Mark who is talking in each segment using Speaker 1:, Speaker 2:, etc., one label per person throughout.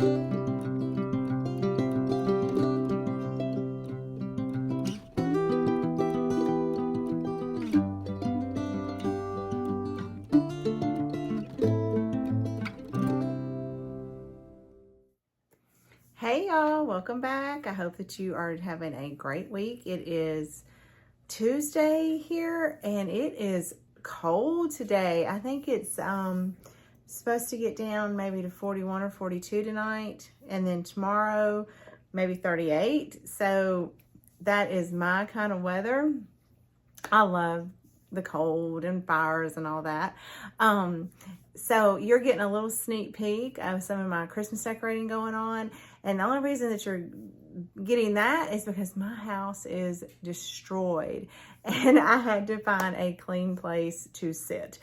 Speaker 1: Hey y'all, welcome back. I hope that you are having a great week. It is Tuesday here and it is cold today. I think it's supposed to get down maybe to 41 or 42 tonight, and then tomorrow maybe 38. So that is my kind of weather. I love the cold and fires and all that. So you're getting a little sneak peek of some of my Christmas decorating going on. And the only reason that you're getting that is because my house is destroyed and I had to find a clean place to sit.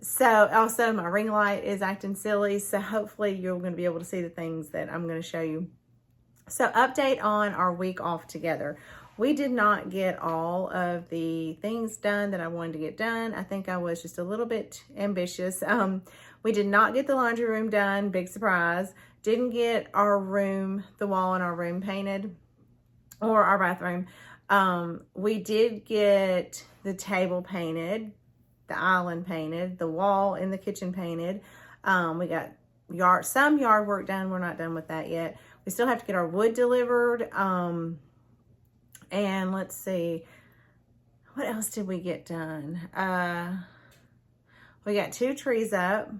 Speaker 1: So also my ring light is acting silly. So hopefully you're going to be able to see the things that I'm going to show you. So update on our week off together. We did not get all of the things done that I wanted to get done. I think I was just a little bit ambitious. We did not get the laundry room done, big surprise. Didn't get our room, the wall in our room painted, or our bathroom. We did get the table painted, the island painted, the wall in the kitchen painted. We got some yard work done. We're not done with that yet. We still have to get our wood delivered. And let's see, what else did we get done? We got 2 trees up.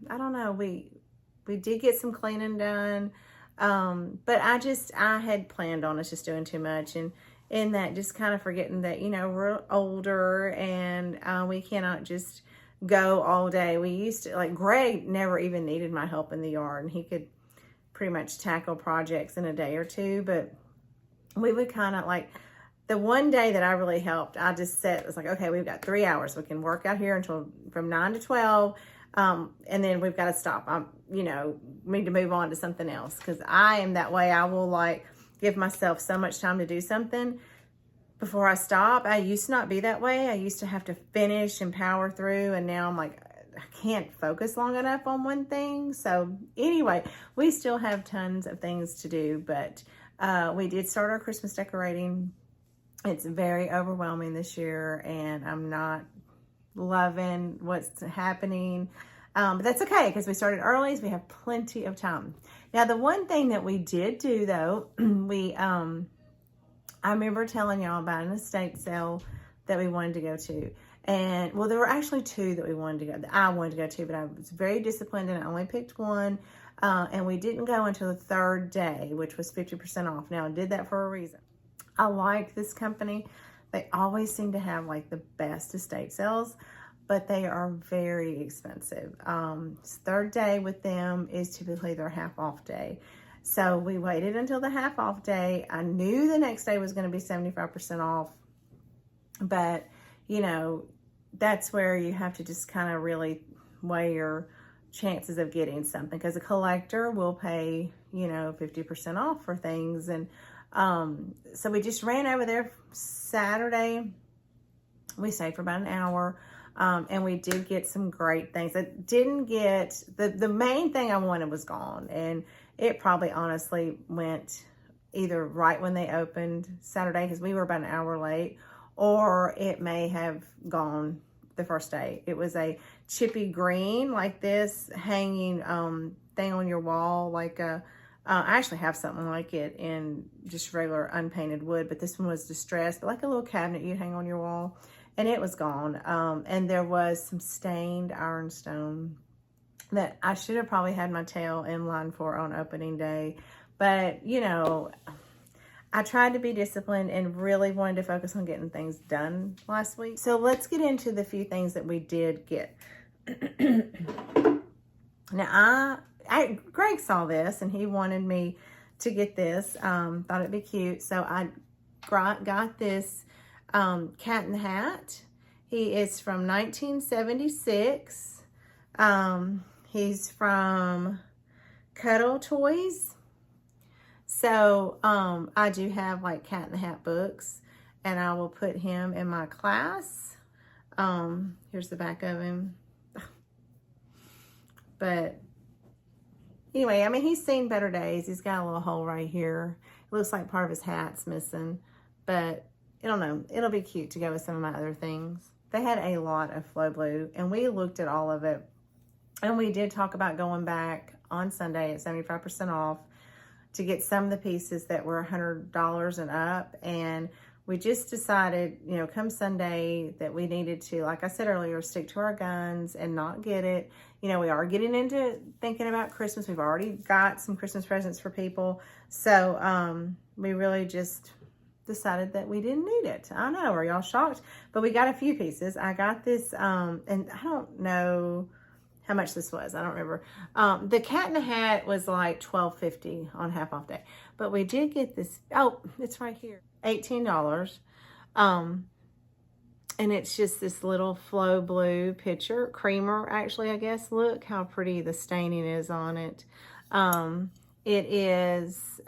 Speaker 1: I don't know, we did get some cleaning done. But I had planned on us just doing too much, and in that just kind of forgetting that, you know, we're older and we cannot just go all day. We used to, like, Greg never even needed my help in the yard, and he could pretty much tackle projects in a day or two, but we would kind of, like, the one day that I really helped, I just said, it was like, okay, we've got 3 hours. We can work out here until from 9 to 12. And then we've got to stop. You know, need to move on to something else. Cause I am that way. I will, like, give myself so much time to do something before I stop. I used to not be that way. I used to have to finish and power through. And now I'm like, I can't focus long enough on one thing. So anyway, we still have tons of things to do, but we did start our Christmas decorating. It's very overwhelming this year, and I'm not loving what's happening. But that's okay, because we started early, so we have plenty of time. Now, the one thing that we did do, though, I remember telling y'all about an estate sale that we wanted to go to. And, well, there were actually 2 that we wanted to go, that I wanted to go to, but I was very disciplined and I only picked one. And we didn't go until the 3rd day, which was 50% off. Now, I did that for a reason. I like this company. They always seem to have, like, the best estate sales, but they are very expensive. 3rd day with them is typically their half off day. So we waited until the half off day. I knew the next day was going to be 75% off, but, you know, that's where you have to just kind of really weigh your chances of getting something, because a collector will pay, you know, 50% off for things. And so we just ran over there Saturday. We stayed for about an hour, and we did get some great things. I didn't get, the main thing I wanted was gone, and it probably honestly went either right when they opened Saturday, because we were about an hour late, or it may have gone the first day. It was a chippy green, like this hanging thing on your wall, like a I actually have something like it in just regular unpainted wood, but this one was distressed, but like a little cabinet you'd hang on your wall, and it was gone. And there was some stained ironstone that I should have probably had my tail in line for on opening day, but, you know, I tried to be disciplined and really wanted to focus on getting things done last week. So let's get into the few things that we did get. Now, Greg saw this and he wanted me to get this. Thought it'd be cute. So I got this cat in the hat. He is from 1976. He's from Cuddle Toys. So I do have like Cat in the Hat books, and I will put him in my class. Here's the back of him. But anyway, I mean, he's seen better days. He's got a little hole right here. It looks like part of his hat's missing. But I don't know. It'll be cute to go with some of my other things. They had a lot of Flow Blue, and we looked at all of it. And we did talk about going back on Sunday at 75% off to get some of the pieces that were $100 and up. And we just decided, you know, come Sunday that we needed to, like I said earlier, stick to our guns and not get it. You know, we are getting into thinking about Christmas. We've already got some Christmas presents for people. So we really just decided that we didn't need it. I know, are y'all shocked? But we got a few pieces. I got this, and I don't know how much this was. I don't remember. The Cat in the Hat was like $12.50 on half off day. But we did get this. Oh, it's right here. $18. And it's just this little Flow Blue picture. Creamer, actually, I guess. Look how pretty the staining is on it. It is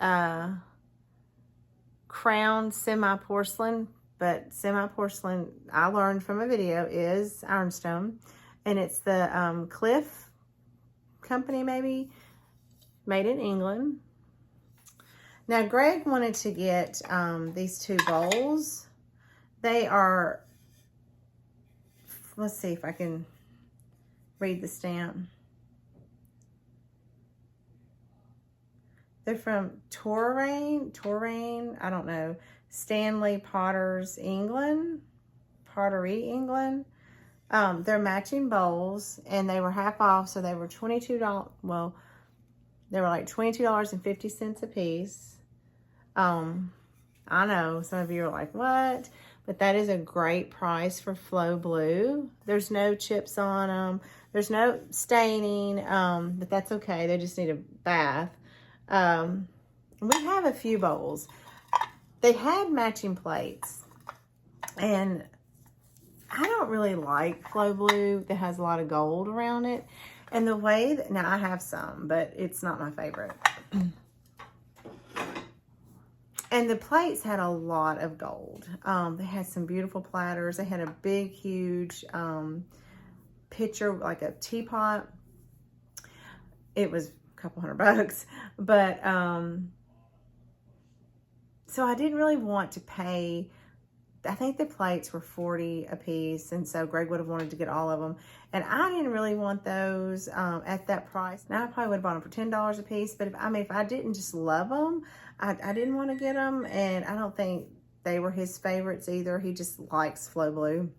Speaker 1: crown semi-porcelain. But semi-porcelain, I learned from a video, is ironstone. And it's the Cliff Company, maybe, made in England. Now, Greg wanted to get these two bowls. They are, let's see if I can read the stamp. They're from Touraine, I don't know, Stanley Potter's England, Pottery England. They're matching bowls, and they were half off, so they were $22. Well, they were like $22.50 a piece. I know some of you are like, what? But that is a great price for Flow Blue. There's no chips on them. There's no staining, but that's okay. They just need a bath. We have a few bowls. They had matching plates, and I don't really like Flow Blue that has a lot of gold around it. And the way that, now I have some, but it's not my favorite. And the plates had a lot of gold. They had some beautiful platters. They had a big, huge pitcher, like a teapot. It was a couple $100, but so I didn't really want to pay. I think the plates were $40 a piece, and so Greg would have wanted to get all of them. And I didn't really want those at that price. Now, I probably would have bought them for $10 a piece, but if I didn't just love them, I didn't want to get them, and I don't think they were his favorites either. He just likes Flow Blue.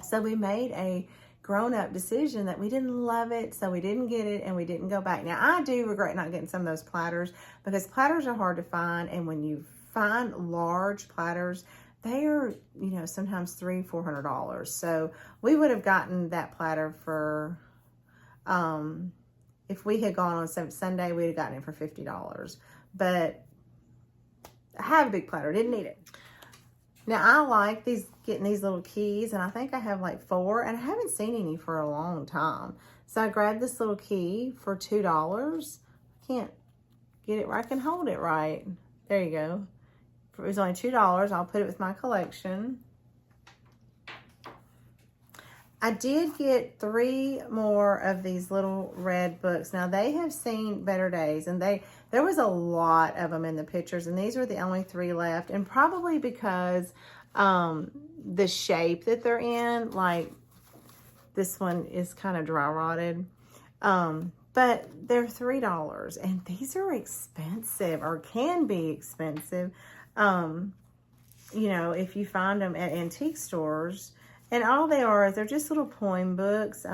Speaker 1: So we made a grown-up decision that we didn't love it, so we didn't get it, and we didn't go back. Now, I do regret not getting some of those platters, because platters are hard to find, and when you find large platters, they are, you know, sometimes $300-400. So we would have gotten that platter for, if we had gone on Sunday, we'd have gotten it for $50. But I have a big platter, didn't need it. Now I like getting these little keys, and I think I have like 4, and I haven't seen any for a long time. So I grabbed this little key for $2. I can't get it where I can hold it right. There you go. It was only $2. I'll put it with my collection. I did get 3 more of these little red books. Now, they have seen better days, and there was a lot of them in the pictures, and these were the only 3 left, and probably because the shape that they're in, like this one is kind of dry rotted, but they're $3, and these are expensive, or can be expensive. You know, if you find them at antique stores. And all they are is they're just little poem books.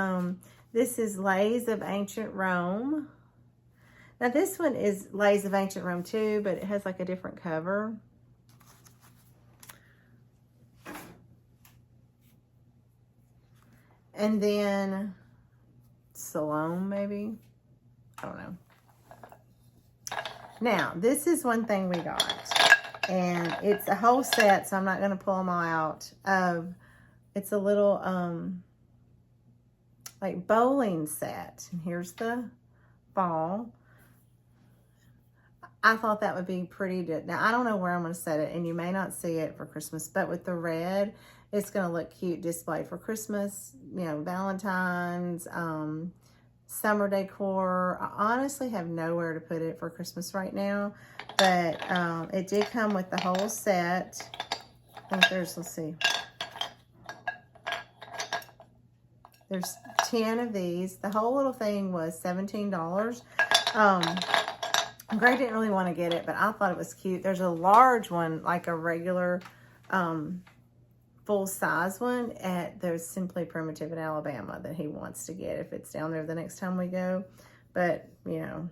Speaker 1: This is Lays of Ancient Rome. Now this one is Lays of Ancient Rome too, but it has like a different cover. And then Salome, maybe. I don't know. Now, this is one thing we got. And it's a whole set, so I'm not going to pull them all out. It's a little, like, bowling set. And here's the ball. I thought that would be pretty. Now, I don't know where I'm going to set it, and you may not see it for Christmas, but with the red, it's going to look cute displayed for Christmas, you know, Valentine's, summer decor. I honestly have nowhere to put it for Christmas right now, but it did come with the whole set. I think there's, let's see, there's 10 of these. The whole little thing was $17. Gray didn't really want to get it, but I thought it was cute. There's a large one, like a regular full-size one at the Simply Primitive in Alabama that he wants to get if it's down there the next time we go. But, you know,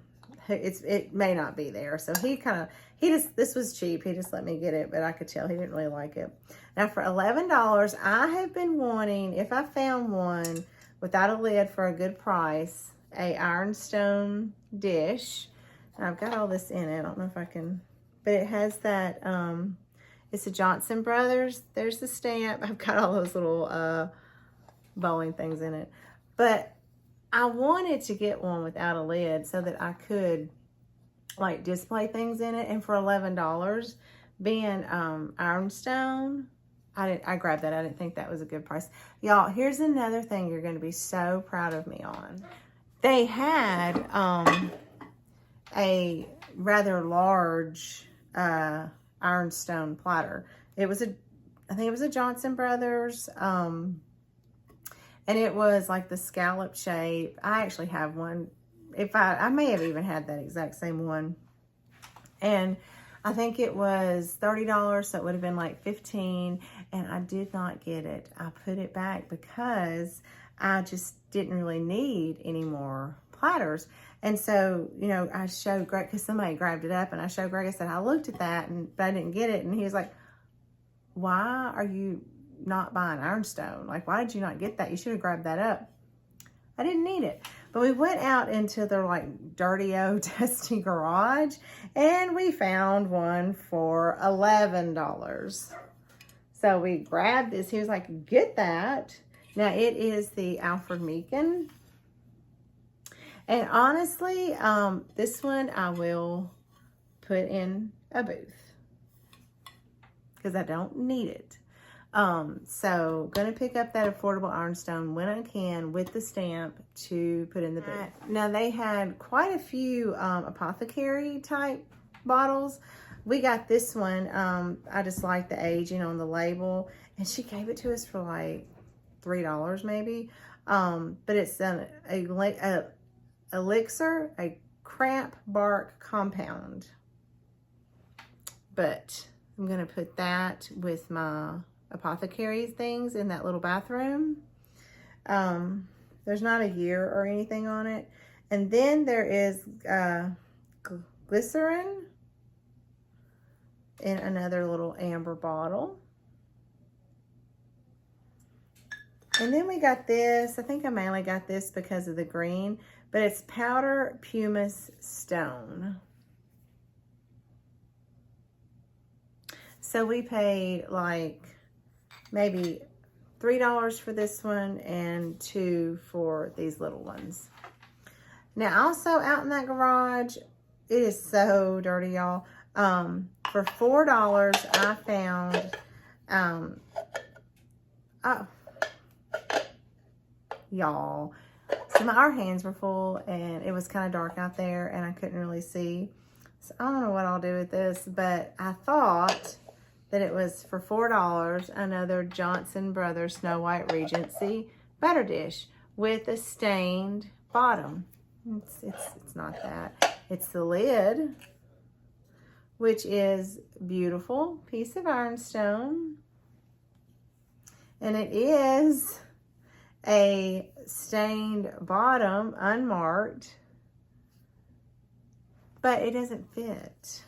Speaker 1: it may not be there. So this was cheap. He just let me get it, but I could tell he didn't really like it. Now for $11, I have been wanting, if I found one without a lid for a good price, a ironstone dish. And I've got all this in it. I don't know if I can, but it has that, it's a Johnson Brothers. There's the stamp. I've got all those little bowling things in it. But I wanted to get one without a lid so that I could like display things in it. And for $11, being ironstone, I grabbed that. I didn't think that was a good price. Y'all, here's another thing you're going to be so proud of me on. They had a rather large ironstone platter. I think it was a Johnson Brothers, and it was like the scallop shape. I actually have one. I may have even had that exact same one, and I think it was $30, so it would have been like $15, and I did not get it. I put it back because I just didn't really need any more platters. And so, you know, I showed Greg, because somebody grabbed it up, and I showed Greg, I said, I looked at that, but I didn't get it. And he was like, why are you not buying ironstone? Like, why did you not get that? You should have grabbed that up. I didn't need it. But we went out into the like dirty old dusty garage, and we found one for $11. So we grabbed this. He was like, get that. Now it is the Alfred Meekin. And honestly, this one I will put in a booth because I don't need it. So gonna pick up that affordable ironstone when I can with the stamp to put in the booth. Now they had quite a few apothecary type bottles. We got this one. I just like the aging on the label, and she gave it to us for like $3 maybe. But it's a elixir, a cramp bark compound. But I'm gonna put that with my apothecary things in that little bathroom. There's not a year or anything on it. And then there is glycerin in another little amber bottle. And then we got this. I think I mainly got this because of the green, but it's powder pumice stone. So we paid like maybe $3 for this one and $2 for these little ones. Now also out in that garage, it is so dirty, y'all. For $4, I found, y'all, so our hands were full and it was kind of dark out there and I couldn't really see. So I don't know what I'll do with this, but I thought that it was for $4, another Johnson Brothers Snow White Regency butter dish with a stained bottom. It's not that. It's the lid, which is beautiful piece of ironstone. And it is a stained bottom, unmarked, but it doesn't fit.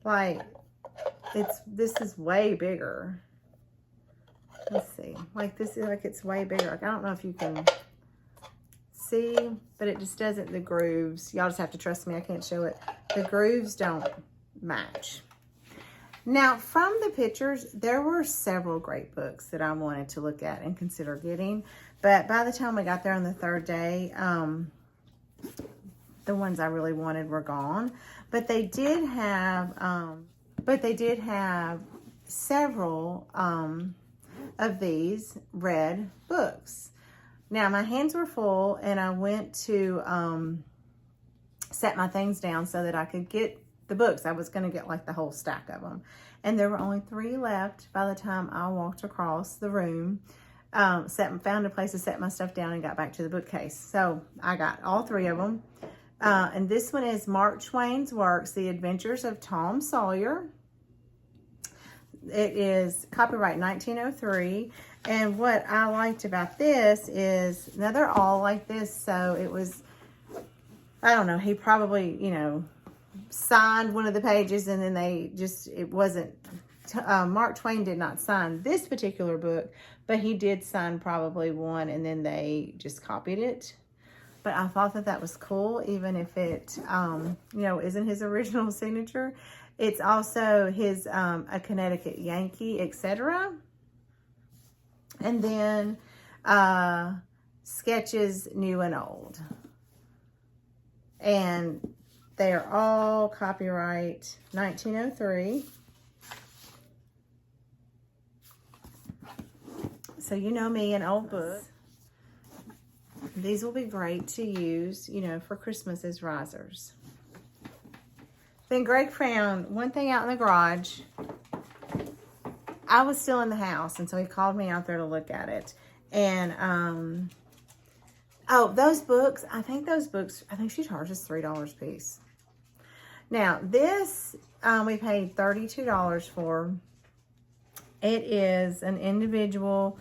Speaker 1: Like, this is way bigger. Let's see. Like, this is like, it's way bigger. Like, I don't know if you can see, but it just doesn't, the grooves, y'all just have to trust me, I can't show it. The grooves don't match. Now, from the pictures, there were several great books that I wanted to look at and consider getting, but by the time we got there on the third day, the ones I really wanted were gone. But they did have, several of these red books. Now, my hands were full, and I went to set my things down so that I could get the books. I was going to get like the whole stack of them. And there were only 3 left by the time I walked across the room, found a place to set my stuff down, and got back to the bookcase. So I got all 3 of them. And this one is Mark Twain's Works, The Adventures of Tom Sawyer. It is copyright 1903. And what I liked about this is, now they're all like this, so it was, I don't know, he probably, you know, signed one of the pages, and then it wasn't, Mark Twain did not sign this particular book, but he did sign probably one, and then they just copied it. But I thought that was cool, even if it, you know, isn't his original signature. It's also his, A Connecticut Yankee, etc. And then Sketches New and Old. And they are all copyright 1903. So you know me and old books. These will be great to use, you know, for Christmas as risers. Then Greg found one thing out in the garage. I was still in the house, and so he called me out there to look at it. And, oh, those books, I think she charges $3 a piece. Now, this, we paid $32 for. It is an individual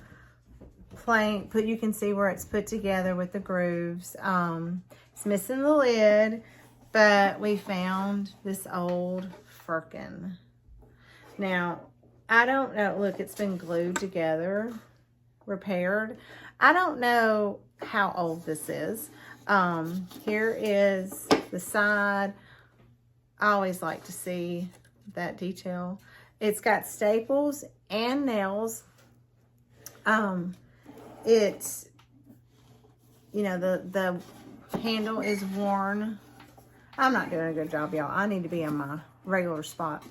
Speaker 1: plank, but you can see where it's put together with the grooves. It's missing the lid, but we found this old firkin. Now, I don't know, look, it's been glued together, repaired. I don't know how old this is. Here is the side. I always like to see that detail. It's got staples and nails. It's, you know, the handle is worn. I'm not doing a good job, y'all. I need to be in my regular spot.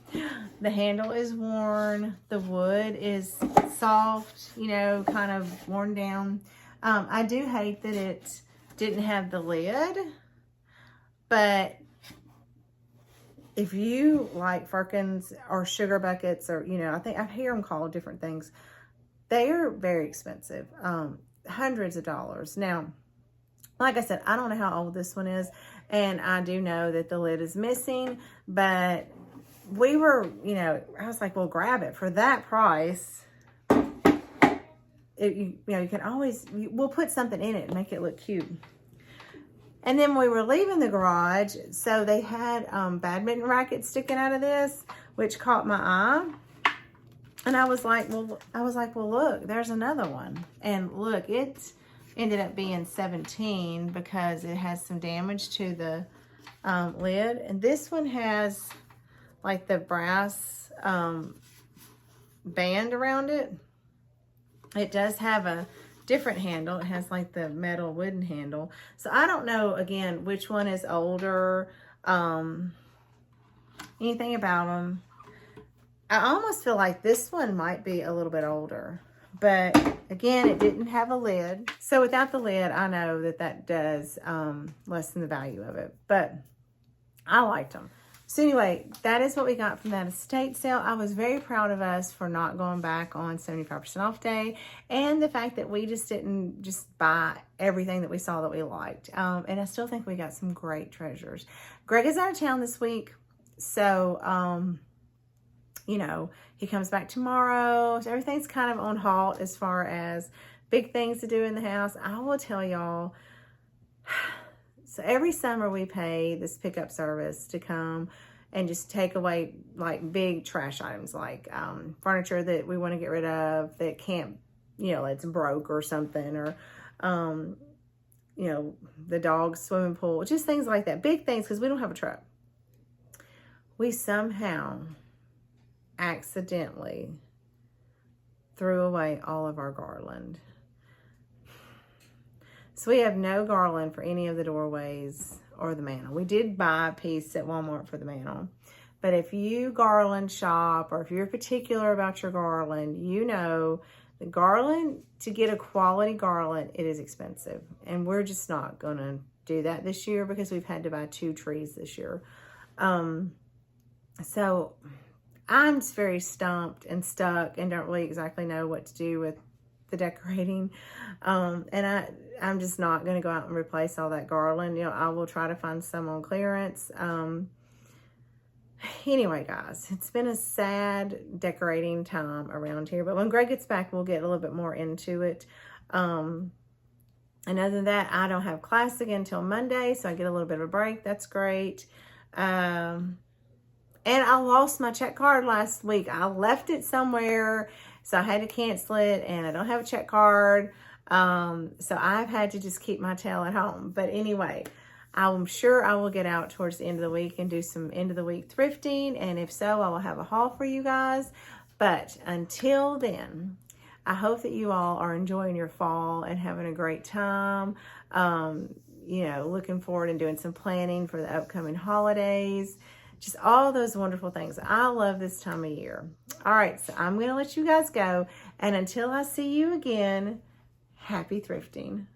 Speaker 1: The handle is worn. The wood is soft, you know, kind of worn down. I do hate that it didn't have the lid, but if you like firkins or sugar buckets, or, you know, I hear them called different things. They are very expensive, hundreds of dollars. Now, like I said, I don't know how old this one is, and I do know that the lid is missing, but we were, you know, I was like, well, grab it for that price. You know, you can always, we'll put something in it and make it look cute. And then we were leaving the garage, so they had badminton rackets sticking out of this, which caught my eye. And I was like, well, look, there's another one. And look, it ended up being $17 because it has some damage to the lid. And this one has like the brass band around it. It does have a different handle. It has like the metal wooden handle. So I don't know, again, which one is older, anything about them. I almost feel like this one might be a little bit older, but again, it didn't have a lid. So without the lid, I know that that does lessen the value of it, but I liked them. So anyway, that is what we got from that estate sale. I was very proud of us for not going back on 75% off day, and the fact that we just didn't just buy everything that we saw that we liked. And I still think we got some great treasures. Greg is out of town this week, so you know, he comes back tomorrow. So everything's kind of on halt as far as big things to do in the house. I will tell y'all, so every summer we pay this pickup service to come and just take away like big trash items, like furniture that we want to get rid of that can't, you know, it's broke or something, or, you know, the dog's swimming pool, just things like that. Big things, because we don't have a truck. We somehow accidentally threw away all of our garland. So we have no garland for any of the doorways or the mantle. We did buy a piece at Walmart for the mantle. But if you garland shop, or if you're particular about your garland, you know The garland, to get a quality garland, it is expensive. And we're just not going to do that this year because we've had to buy 2 trees this year. So I'm just very stumped and stuck and don't really exactly know what to do with the decorating. And I'm just not going to go out and replace all that garland. You know, I will try to find some on clearance. Anyway, guys, it's been a sad decorating time around here. But when Greg gets back, we'll get a little bit more into it. And other than that, I don't have class again until Monday, so I get a little bit of a break. That's great. And I lost my check card last week. I left it somewhere, so I had to cancel it, and I don't have a check card. So I've had to just keep my tail at home. But anyway, I'm sure I will get out towards the end of the week and do some end of the week thrifting. And if so, I will have a haul for you guys. But until then, I hope that you all are enjoying your fall and having a great time. You know, looking forward and doing some planning for the upcoming holidays. Just all those wonderful things. I love this time of year. All right, so I'm going to let you guys go. And until I see you again, happy thrifting.